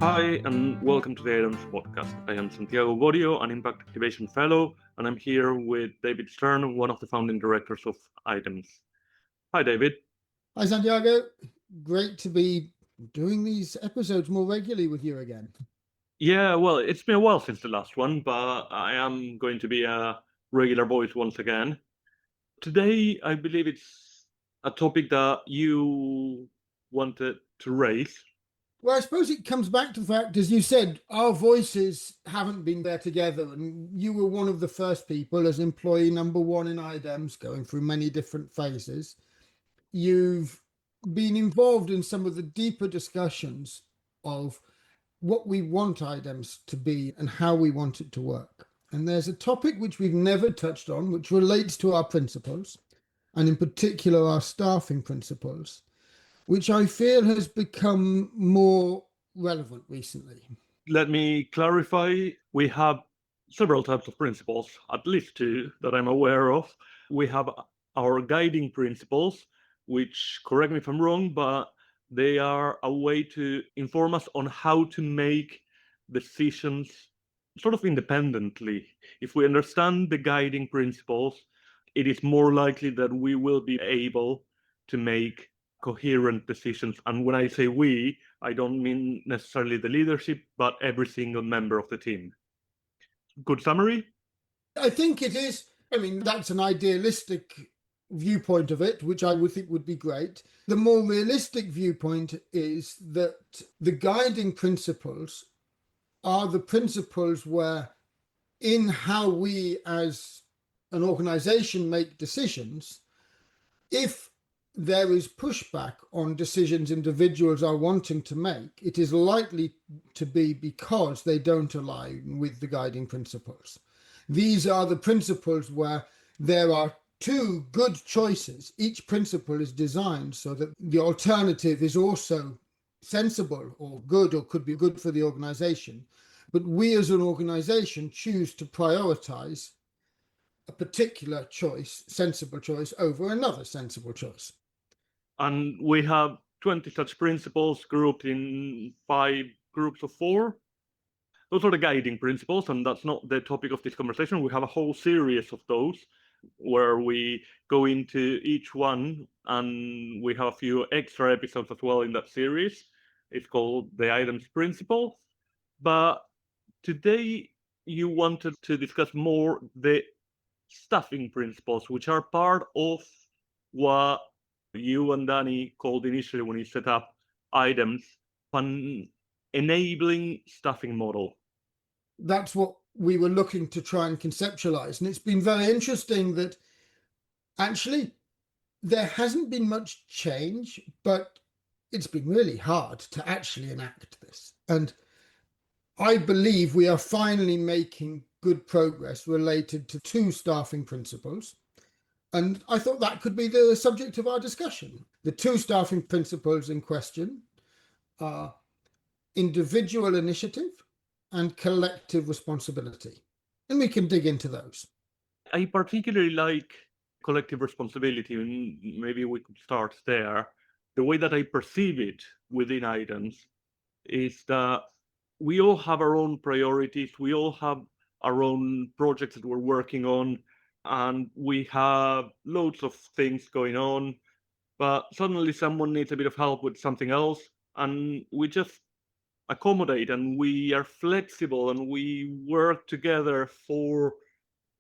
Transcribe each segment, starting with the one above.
Hi, and welcome to the IDEMS podcast. I am Santiago an Impact Activation Fellow, and I'm here with David Stern, one of the founding directors of IDEMS. Hi, David. Hi, Santiago. Great to be doing these episodes more regularly with you again. Yeah, well, it's been a while since the last one, but I am going to be a regular voice once again. Today, I believe it's a topic that you wanted to raise. Well, I suppose it comes back to the fact, as you said, our voices haven't been there together, and you were one of the first people as employee number one in IDEMS, going through many different phases. You've been involved in some of the deeper discussions of what we want IDEMS to be and how we want it to work. And there's a topic which we've never touched on, which relates to our principles, and in particular our staffing principles, which I feel has become more relevant recently. Let me clarify. We have several types of principles, at least two that I'm aware of. We have our guiding principles, which, correct me if I'm wrong, but they are a way to inform us on how to make decisions sort of independently. If we understand the guiding principles, it is more likely that we will be able to make coherent decisions. And when I say we, I don't mean necessarily the leadership, but every single member of the team. Good summary? I think it is. I mean, that's an idealistic viewpoint of it, which I would think would be great. The more realistic viewpoint is that the guiding principles are the principles where, in how we as an organization make decisions, if there is pushback on decisions individuals are wanting to make, it is likely to be because they don't align with the guiding principles. These are the principles where there are two good choices. Each principle is designed so that the alternative is also sensible or good, or could be good for the organization. But we as an organization choose to prioritize a particular choice, sensible choice, over another sensible choice. And we have 20 such principles grouped in 5 groups of 4. Those are the guiding principles, and that's not the topic of this conversation. We have a whole series of those where we go into each one, and we have a few extra episodes as well in that series. It's called the IDEMS principle. But today you wanted to discuss more the staffing principles, which are part of what you and Danny called initially when you set up IDEMS, an enabling staffing model. That's what we were looking to try and conceptualize. And it's been very interesting that actually there hasn't been much change, but it's been really hard to actually enact this. And I believe we are finally making good progress related to 2 staffing principles. And I thought that could be the subject of our discussion. The 2 staffing principles in question are individual initiative and collective responsibility. And we can dig into those. I particularly like collective responsibility, and maybe we could start there. The way that I perceive it within IDEMS is that we all have our own priorities, we all have our own projects that we're working on, and we have loads of things going on, but suddenly someone needs a bit of help with something else, and we just accommodate, and we are flexible, and we work together for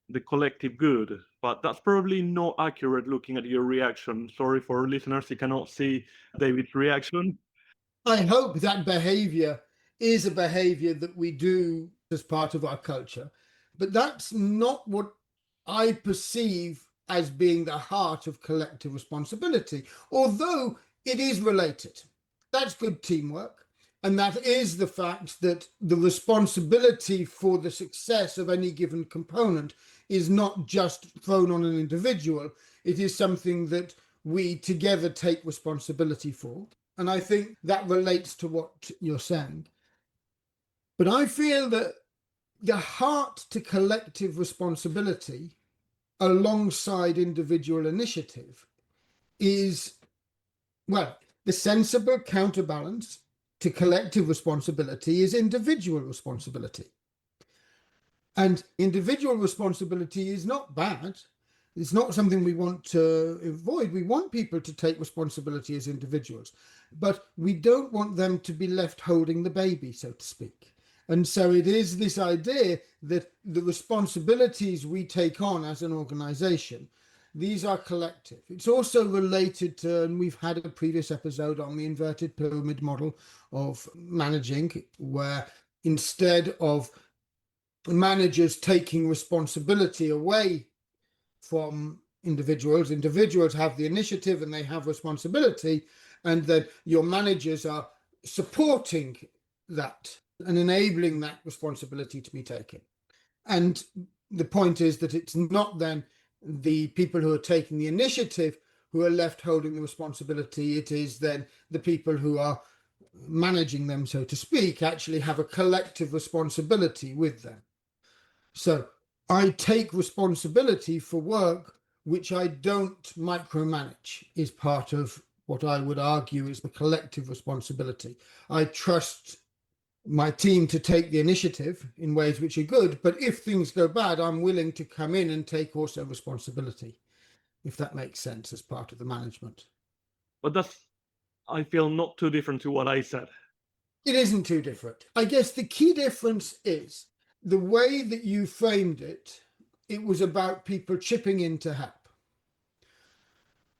the collective good. But that's probably not accurate looking at your reaction. Sorry for listeners, you cannot see David's reaction. I hope that behavior is a behavior that we do as part of our culture, but that's not what I perceive as being the heart of collective responsibility, although it is related. That's good teamwork. And that is the fact that the responsibility for the success of any given component is not just thrown on an individual. It is something that we together take responsibility for. And I think that relates to what you're saying. But I feel that the heart to collective responsibility alongside individual initiative is, well, the sensible counterbalance to collective responsibility is individual responsibility. And individual responsibility is not bad. It's not something we want to avoid. We want people to take responsibility as individuals, but we don't want them to be left holding the baby, so to speak. And so it is this idea that the responsibilities we take on as an organization, these are collective. It's also related to, and we've had a previous episode on the inverted pyramid model of managing, where instead of managers taking responsibility away from individuals have the initiative and they have responsibility, and then your managers are supporting that and enabling that responsibility to be taken. And the point is that it's not then the people who are taking the initiative who are left holding the responsibility. It is then the people who are managing them, so to speak, actually have a collective responsibility with them. So I take responsibility for work which I don't micromanage, is part of what I would argue is the collective responsibility. I trust my team to take the initiative in ways which are good, but if things go bad, I'm willing to come in and take also responsibility, if that makes sense, as part of the management. But that's, I feel, not too different to what I said. It isn't too different. I guess the key difference is the way that you framed it. It was about people chipping in to help.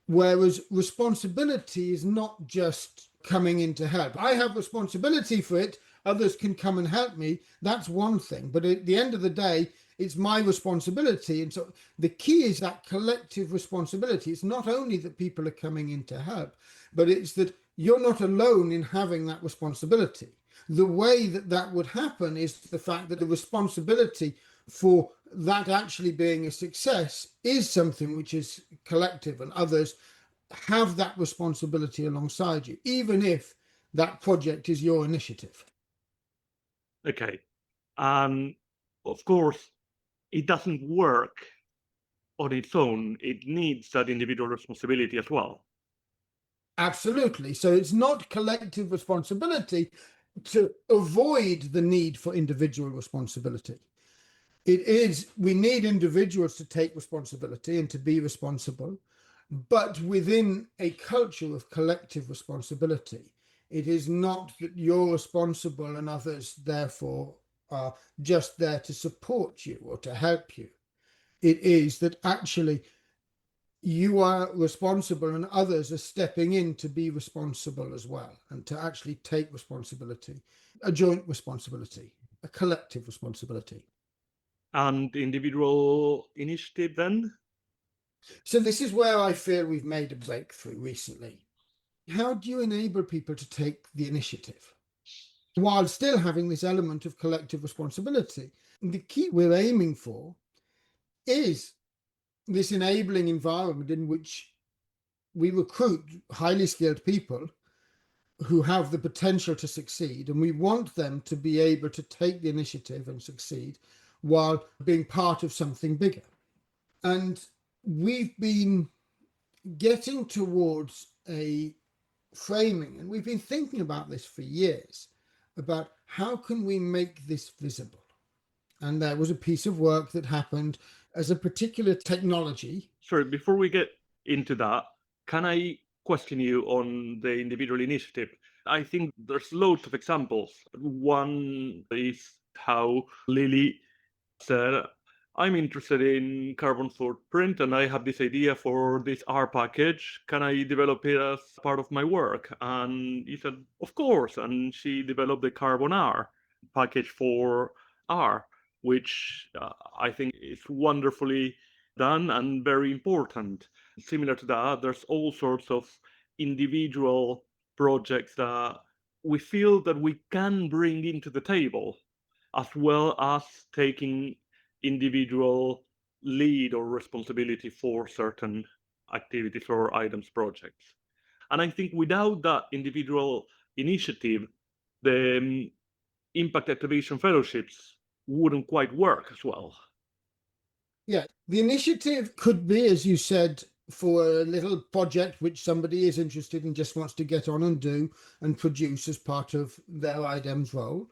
Whereas responsibility is not just coming in to help. I have responsibility for it. Others can come and help me. That's one thing. But at the end of the day, it's my responsibility. And so the key is that collective responsibility. It's not only that people are coming in to help, but it's that you're not alone in having that responsibility. The way that that would happen is the fact that the responsibility for that actually being a success is something which is collective, and others have that responsibility alongside you, even if that project is your initiative. Okay. Of course, it doesn't work on its own. It needs that individual responsibility as well. Absolutely. So it's not collective responsibility to avoid the need for individual responsibility. It is, we need individuals to take responsibility and to be responsible, but within a culture of collective responsibility, it is not that you're responsible and others therefore are just there to support you or to help you. It is that actually you are responsible and others are stepping in to be responsible as well, and to actually take responsibility, a joint responsibility, a collective responsibility. And individual initiative then? So this is where I feel we've made a breakthrough recently. How do you enable people to take the initiative while still having this element of collective responsibility? And the key we're aiming for is this enabling environment in which we recruit highly skilled people who have the potential to succeed, and we want them to be able to take the initiative and succeed while being part of something bigger. And we've been getting towards a framing, and we've been thinking about this for years, about how can we make this visible. And there was a piece of work that happened as a particular technology. Sorry, before we get into that, can I question you on the individual initiative? I think there's loads of examples. One is how Lily said, I'm interested in carbon footprint and I have this idea for this R package. Can I develop it as part of my work? And he said, of course. And she developed the Carbon R package for R, which I think is wonderfully done and very important. Similar to that, there's all sorts of individual projects that we feel that we can bring into the table, as well as taking individual lead or responsibility for certain activities or IDEMS projects. And I think without that individual initiative, the impact activation fellowships wouldn't quite work as well. Yeah, the initiative could be, as you said, for a little project which somebody is interested in, just wants to get on and do and produce as part of their IDEMS role.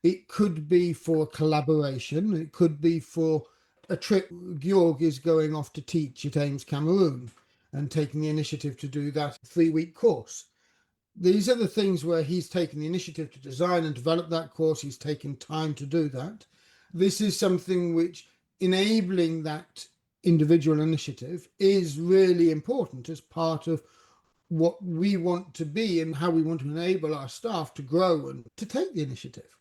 It could be for collaboration. It could be for a trip. Georg is going off to teach at IDEMS Cameroon and taking the initiative to do that 3-week course. These are the things where he's taken the initiative to design and develop that course. He's taken time to do that. This is something which enabling that individual initiative is really important as part of what we want to be and how we want to enable our staff to grow and to take the initiative.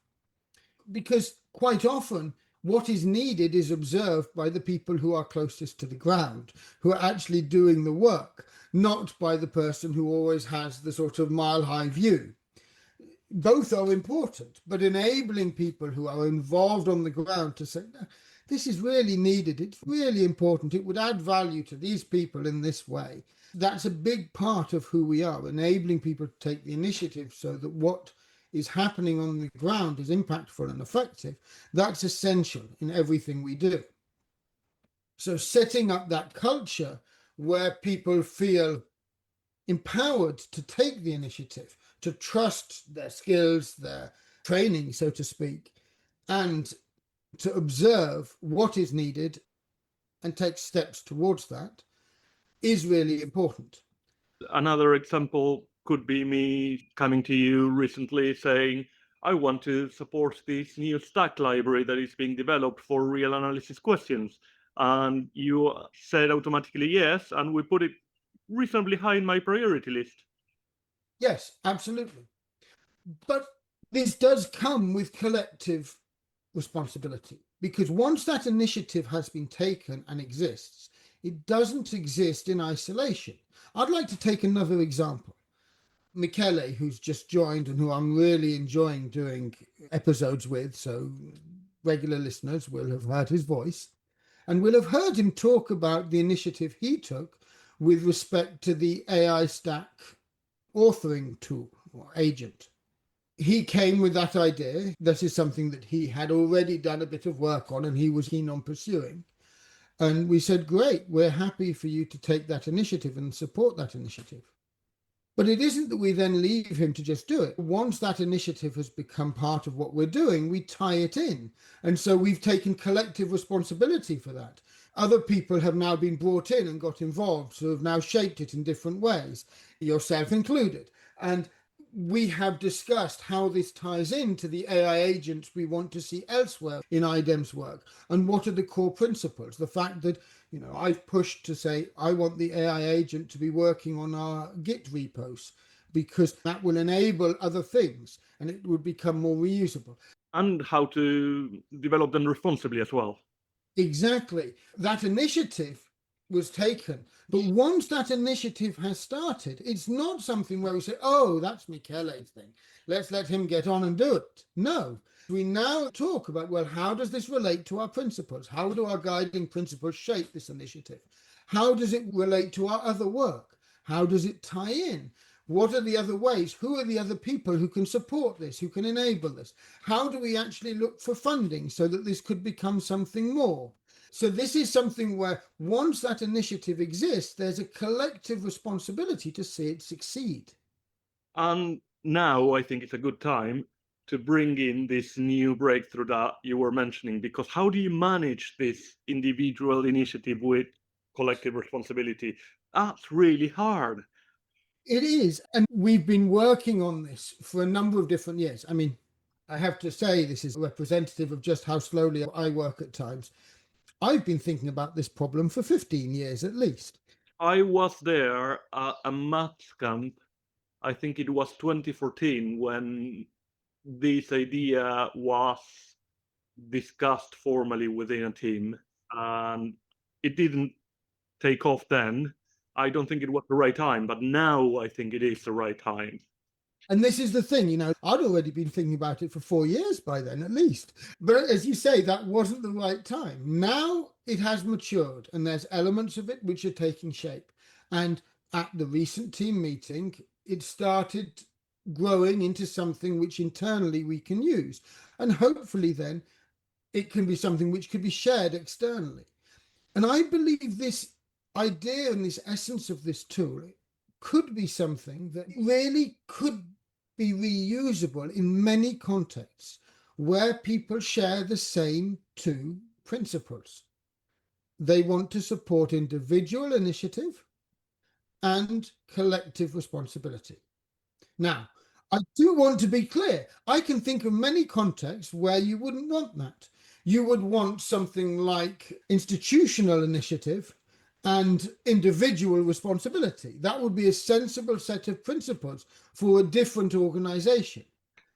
Because quite often what is needed is observed by the people who are closest to the ground, who are actually doing the work, not by the person who always has the sort of mile-high view. Both are important, but enabling people who are involved on the ground to say, this is really needed, it's really important, it would add value to these people in this way. That's a big part of who we are, enabling people to take the initiative so that what is happening on the ground is impactful and effective. That's essential in everything we do. So setting up that culture where people feel empowered to take the initiative, to trust their skills, their training, so to speak, and to observe what is needed and take steps towards that is really important. Another example could be me coming to you recently saying, I want to support this new stack library that is being developed for real analysis questions. And you said automatically yes, and we put it reasonably high in my priority list. Yes, absolutely. But this does come with collective responsibility, because once that initiative has been taken and exists, it doesn't exist in isolation. I'd like to take another example. Michele, who's just joined and who I'm really enjoying doing episodes with, so regular listeners will have heard his voice, and will have heard him talk about the initiative he took with respect to the AI Stack authoring tool or agent. He came with that idea. This is something that he had already done a bit of work on and he was keen on pursuing. And we said, great, we're happy for you to take that initiative and support that initiative. But it isn't that we then leave him to just do it. Once that initiative has become part of what we're doing, we tie it in. And so we've taken collective responsibility for that. Other people have now been brought in and got involved, so have now shaped it in different ways, yourself included. And we have discussed how this ties into the AI agents we want to see elsewhere in IDEMS work, and what are the core principles. The fact that, I've pushed to say I want the AI agent to be working on our Git repos, because that will enable other things and it would become more reusable. And how to develop them responsibly as well. Exactly. That initiative was taken. But once that initiative has started, it's not something where we say, oh, that's Michele's thing, let's let him get on and do it. No, we now talk about, well, how does this relate to our principles? How do our guiding principles shape this initiative? How does it relate to our other work? How does it tie in? What are the other ways? Who are the other people who can support this, who can enable this? How do we actually look for funding so that this could become something more? So this is something where once that initiative exists, there's a collective responsibility to see it succeed. And now I think it's a good time to bring in this new breakthrough that you were mentioning, because how do you manage this individual initiative with collective responsibility? That's really hard. It is. And we've been working on this for a number of different years. I mean, I have to say this is representative of just how slowly I work at times. I've been thinking about this problem for 15 years at least. I was there at a maths camp, I think it was 2014, when this idea was discussed formally within a team, and it didn't take off then. I don't think it was the right time, but now I think it is the right time. And this is the thing, I'd already been thinking about it for 4 years by then, at least. But as you say, that wasn't the right time. Now it has matured and there's elements of it which are taking shape. And at the recent team meeting, it started growing into something which internally we can use. And hopefully then it can be something which could be shared externally. And I believe this idea and this essence of this tool could be something that really could be reusable in many contexts where people share the same two principles. They want to support individual initiative and collective responsibility. Now, I do want to be clear. I can think of many contexts where you wouldn't want that. You would want something like institutional initiative and individual responsibility. That would be a sensible set of principles for a different organization.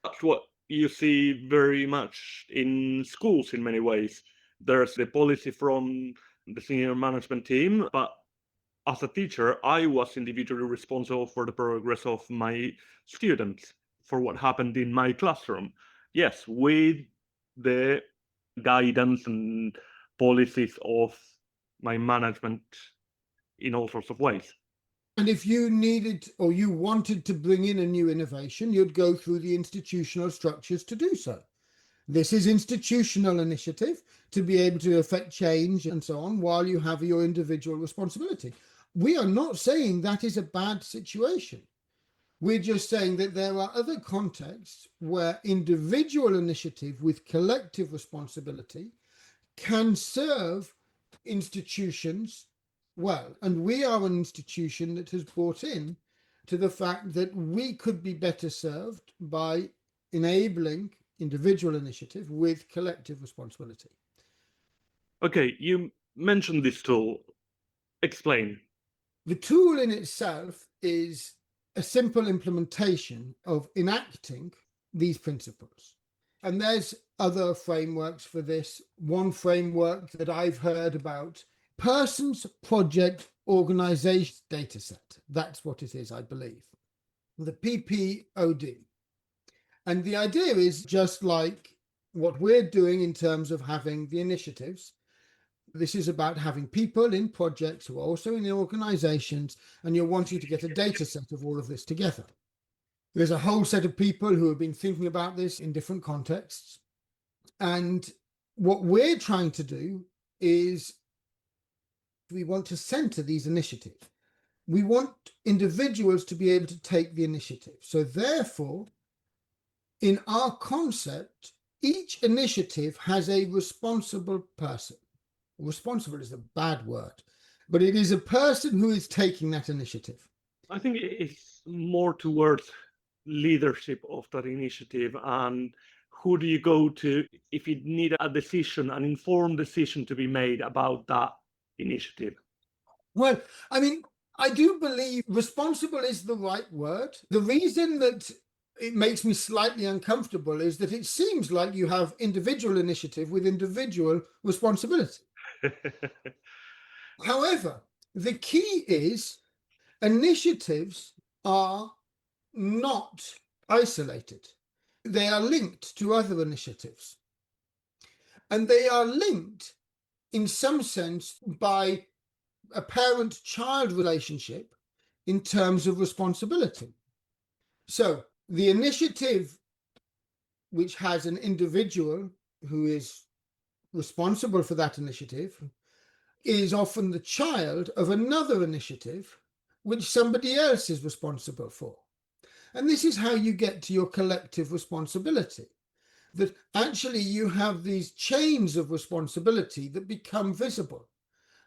That's what you see very much in schools in many ways. There's the policy from the senior management team, but as a teacher, I was individually responsible for the progress of my students, for what happened in my classroom. Yes, with the guidance and policies of my management in all sorts of ways. And if you needed or you wanted to bring in a new innovation, you'd go through the institutional structures to do so. This is institutional initiative to be able to affect change and so on, while you have your individual responsibility. We are not saying that is a bad situation. We're just saying that there are other contexts where individual initiative with collective responsibility can serve institutions well. And we are an institution that has brought in to the fact that we could be better served by enabling individual initiative with collective responsibility. Okay, you mentioned this tool. Explain. The tool in itself is a simple implementation of enacting these principles. And there's other frameworks for this. One framework that I've heard about, Persons Project Organization Dataset. That's what it is, I believe. The PPOD. And the idea is just like what we're doing in terms of having the initiatives. This is about having people in projects who are also in organizations, and you're wanting to get a data set of all of this together. There's a whole set of people who have been thinking about this in different contexts. And what we're trying to do is we want to center these initiatives. We want individuals to be able to take the initiative. So therefore, in our concept, each initiative has a responsible person. Responsible is a bad word, but it is a person who is taking that initiative. I think it's more towards leadership of that initiative, and who do you go to if you need a decision, an informed decision to be made about that initiative? Well, I mean, I do believe responsible is the right word. The reason that it makes me slightly uncomfortable is that it seems like you have individual initiative with individual responsibility. However, the key is initiatives are not isolated. They are linked to other initiatives. And they are linked in some sense by a parent-child relationship in terms of responsibility. So the initiative which has an individual who is responsible for that initiative is often the child of another initiative which somebody else is responsible for. And this is how you get to your collective responsibility, that actually you have these chains of responsibility that become visible,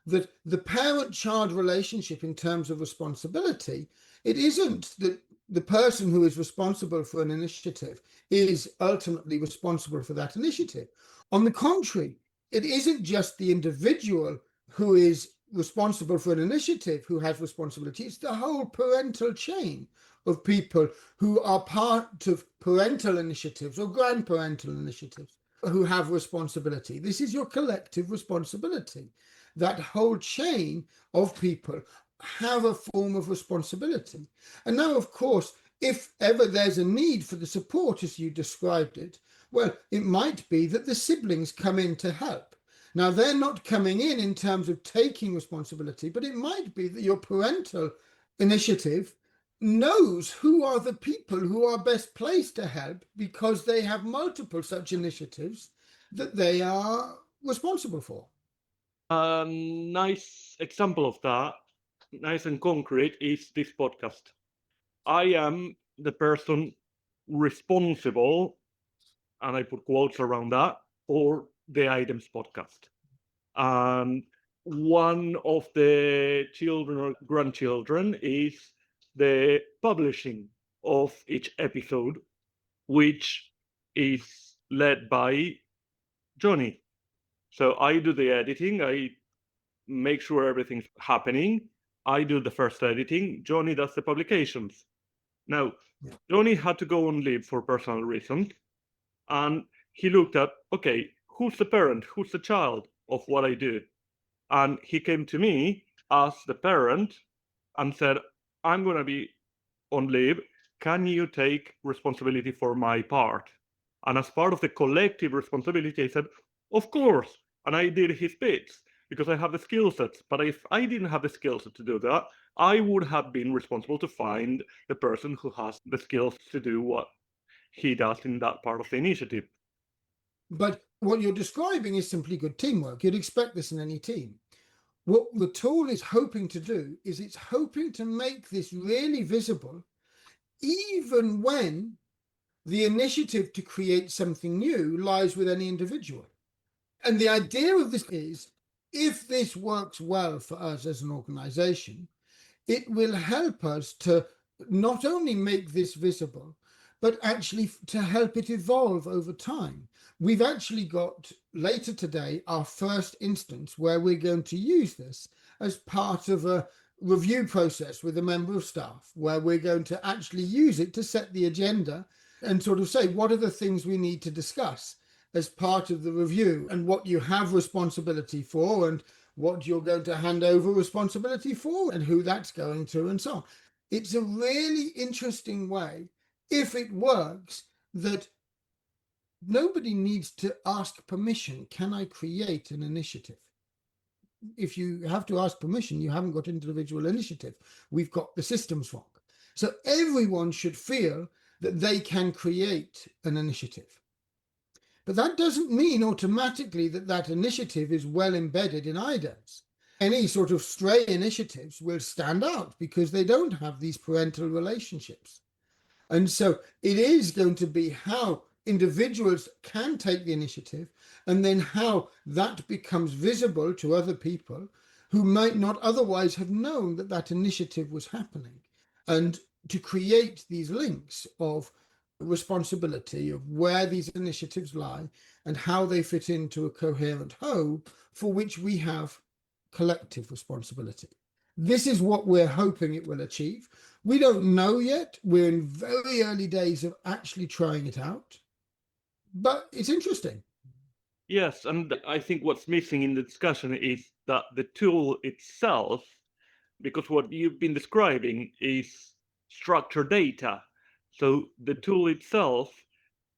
that the parent-child relationship in terms of responsibility, it isn't that the person who is responsible for an initiative is ultimately responsible for that initiative. On the contrary, it isn't just the individual who is responsible for an initiative who has responsibility. It's the whole parental chain of people who are part of parental initiatives or grandparental initiatives who have responsibility. This is your collective responsibility. That whole chain of people have a form of responsibility. And now, of course, if ever there's a need for the support as you described it, well, it might be that the siblings come in to help. Now, they're not coming in terms of taking responsibility, but it might be that your parental initiative knows who are the people who are best placed to help because they have multiple such initiatives that they are responsible for. A nice example of that, nice and concrete, is this podcast. I am the person responsible, and I put quotes around that, for the IDEMS podcast. And one of the children or grandchildren is the publishing of each episode, which is led by Johnny. So I do the editing, I make sure everything's happening. I do the first editing, Johnny does the publications. Now, Yeah. Johnny had to go on leave for personal reasons, and he looked at, okay, who's the parent, who's the child of what I do? And he came to me as the parent and said, I'm going to be on leave. Can you take responsibility for my part? And as part of the collective responsibility, I said, of course. And I did his bits because I have the skill sets. But if I didn't have the skill set to do that, I would have been responsible to find the person who has the skills to do what he does in that part of the initiative. But what you're describing is simply good teamwork. You'd expect this in any team. What the tool is hoping to do is it's hoping to make this really visible, even when the initiative to create something new lies with any individual. And the idea of this is, if this works well for us as an organization, it will help us to not only make this visible, but actually to help it evolve over time. We've actually got later today our first instance where we're going to use this as part of a review process with a member of staff, where we're going to actually use it to set the agenda and sort of say, what are the things we need to discuss as part of the review, and what you have responsibility for, and what you're going to hand over responsibility for, and who that's going to, and so on. It's a really interesting way, if it works, that nobody needs to ask permission. Can I create an initiative? If you have to ask permission, you haven't got individual initiative. We've got the systems wrong. So everyone should feel that they can create an initiative. But that doesn't mean automatically that that initiative is well embedded in IDEMS. Any sort of stray initiatives will stand out because they don't have these parental relationships. And so it is going to be how individuals can take the initiative, and then how that becomes visible to other people who might not otherwise have known that that initiative was happening. And to create these links of responsibility, of where these initiatives lie and how they fit into a coherent whole for which we have collective responsibility. This is what we're hoping it will achieve. We don't know yet. We're in very early days of actually trying it out, but it's interesting. Yes, and I think what's missing in the discussion is that the tool itself, because what you've been describing is structured data. So the tool itself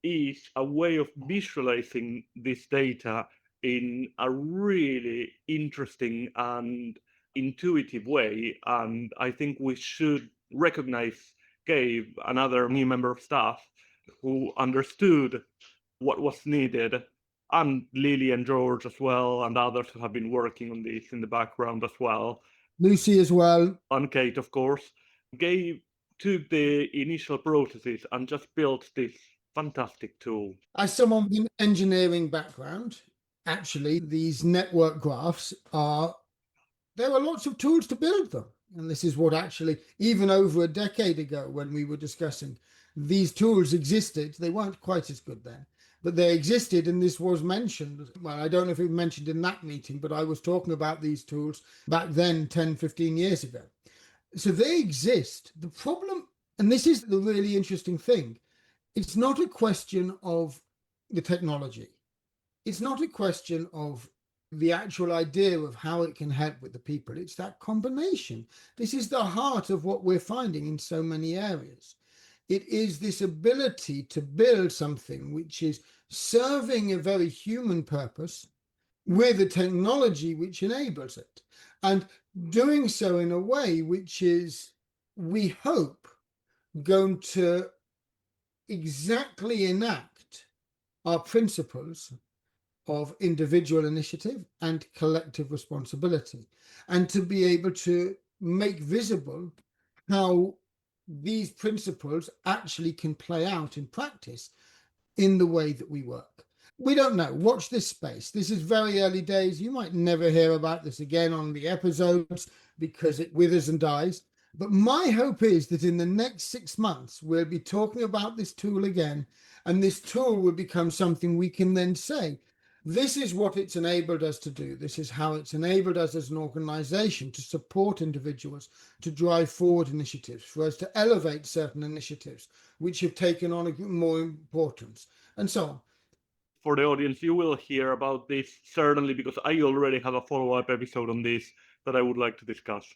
is a way of visualizing this data in a really interesting and intuitive way. And I think we should recognize Gabe, another new member of staff, who understood what was needed, and Lily and George as well, and others who have been working on this in the background as well. Lucy as well. And Kate, of course. Gabe took the initial processes and just built this fantastic tool. As someone with an engineering background, actually, these network graphs there are lots of tools to build them. And this is what actually, even over a decade ago, when we were discussing, these tools existed. They weren't quite as good then, but they existed, and this was mentioned. Well, I don't know if it was mentioned in that meeting, but I was talking about these tools back then, 10, 15 years ago. So they exist. The problem, and this is the really interesting thing, it's not a question of the technology. It's not a question of the actual idea of how it can help with the people. It's that combination. This is the heart of what we're finding in so many areas. It is this ability to build something which is serving a very human purpose with a technology which enables it, and doing so in a way which is, we hope, going to exactly enact our principles of individual initiative and collective responsibility, and to be able to make visible how these principles actually can play out in practice in the way that we work. We don't know. Watch this space. This is very early days. You might never hear about this again on the episodes because it withers and dies. But my hope is that in the next 6 months, we'll be talking about this tool again, and this tool will become something we can then say, this is what it's enabled us to do. This is how it's enabled us as an organization to support individuals, to drive forward initiatives, for us to elevate certain initiatives which have taken on more importance, and so on. For the audience, you will hear about this certainly, because I already have a follow-up episode on this that I would like to discuss.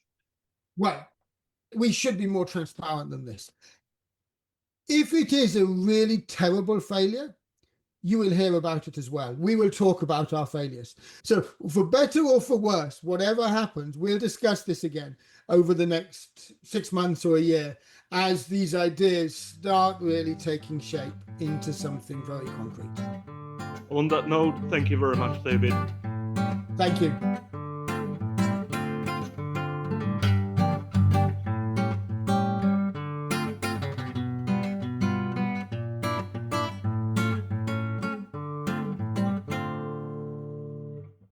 Well, we should be more transparent than this. If it is a really terrible failure, you will hear about it as well. We will talk about our failures. So for better or for worse, whatever happens, we'll discuss this again over the next 6 months or a year as these ideas start really taking shape into something very concrete. On that note, thank you very much, David. Thank you.